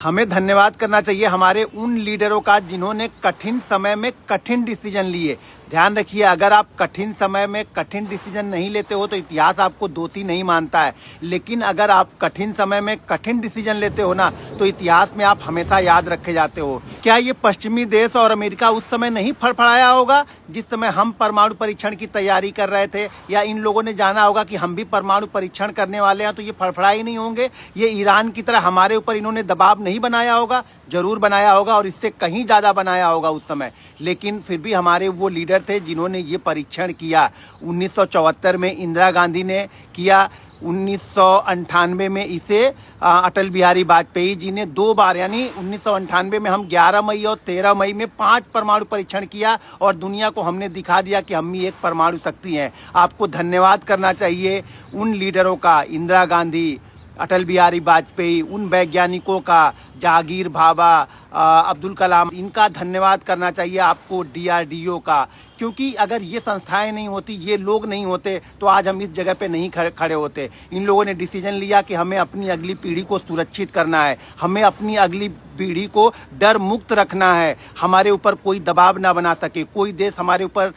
हमें धन्यवाद करना चाहिए हमारे उन लीडरों का जिन्होंने कठिन समय में कठिन डिसीजन लिए। ध्यान रखिए, अगर आप कठिन समय में कठिन डिसीजन नहीं लेते हो तो इतिहास आपको दोषी नहीं मानता है, लेकिन अगर आप कठिन समय में कठिन डिसीजन लेते हो ना तो इतिहास में आप हमेशा याद रखे जाते हो। क्या ये पश्चिमी देश और अमेरिका उस समय नहीं फड़फड़ाया होगा जिस समय हम परमाणु परीक्षण की तैयारी कर रहे थे? या इन लोगों ने जाना होगा कि हम भी परमाणु परीक्षण करने वाले हैं तो ये फड़फड़ाए नहीं होंगे? ये ईरान की तरह हमारे ऊपर इन्होंने दबाव नहीं बनाया होगा? जरूर बनाया होगा, और इससे कहीं ज्यादा बनाया होगा उस समय। लेकिन फिर भी हमारे वो लीडर थे जिन्होंने ये परीक्षण किया। 1974 में इंदिरा गांधी ने किया, 1998 में इसे अटल बिहारी वाजपेयी जी ने 2 बार, यानी 1998 में हम 11 मई और 13 मई में 5 परमाणु परीक्षण किया और दुनिया को हमने दिखा दिया कि हम भी एक परमाणु शक्ति हैं। आपको धन्यवाद करना चाहिए उन लीडरों का, इंदिरा गांधी, अटल बिहारी वाजपेयी, उन वैज्ञानिकों का, जहांगीर भाभा, अब्दुल कलाम, इनका धन्यवाद करना चाहिए आपको, DRDO का। क्योंकि अगर ये संस्थाएं नहीं होती, ये लोग नहीं होते तो आज हम इस जगह पे नहीं खड़े होते। इन लोगों ने डिसीजन लिया कि हमें अपनी अगली पीढ़ी को सुरक्षित करना है, हमें अपनी अगली पीढ़ी को डर मुक्त रखना है, हमारे ऊपर कोई दबाव ना बना सके, कोई देश हमारे ऊपर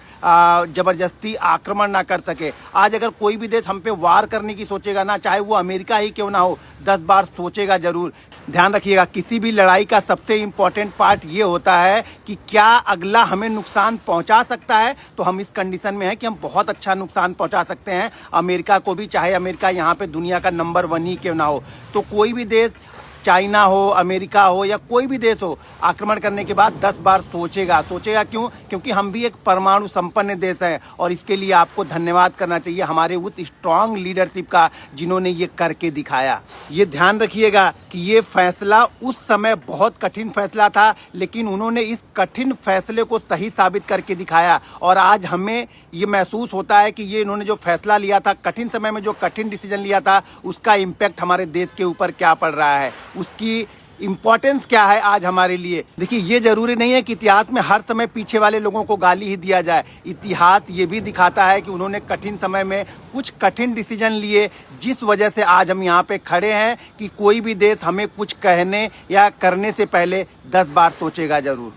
जबरदस्ती आक्रमण ना कर सके। आज अगर कोई भी देश हम पे वार करने की सोचेगा ना, चाहे वो अमेरिका ही क्यों ना हो, 10 बार सोचेगा जरूर। ध्यान रखिएगा, किसी भी लड़ाई का सबसे इम्पोर्टेंट पार्ट ये होता है कि क्या अगला हमें नुकसान पहुंचा सकता है। तो हम इस कंडीशन में है कि हम बहुत अच्छा नुकसान पहुंचा सकते हैं अमेरिका को भी, चाहे अमेरिका यहाँ पे दुनिया का नंबर 1 ही क्यों ना हो। तो कोई भी देश, चाइना हो, अमेरिका हो या कोई भी देश हो, आक्रमण करने के बाद 10 बार सोचेगा। क्यों? क्योंकि हम भी एक परमाणु संपन्न देश है, और इसके लिए आपको धन्यवाद करना चाहिए हमारे उस स्ट्रांग लीडरशिप का जिन्होंने ये करके दिखाया। ये ध्यान रखिएगा कि ये फैसला उस समय बहुत कठिन फैसला था, लेकिन उन्होंने इस कठिन फैसले को सही साबित करके दिखाया। और आज हमें ये महसूस होता है कि ये इन्होंने जो फैसला लिया था, कठिन समय में जो कठिन डिसीजन लिया था, उसका इम्पैक्ट हमारे देश के ऊपर क्या पड़ रहा है, उसकी इंपॉर्टेंस क्या है आज हमारे लिए। देखिए, ये जरूरी नहीं है कि इतिहास में हर समय पीछे वाले लोगों को गाली ही दिया जाए। इतिहास ये भी दिखाता है कि उन्होंने कठिन समय में कुछ कठिन डिसीजन लिए, जिस वजह से आज हम यहाँ पे खड़े हैं कि कोई भी देश हमें कुछ कहने या करने से पहले 10 बार सोचेगा जरूर।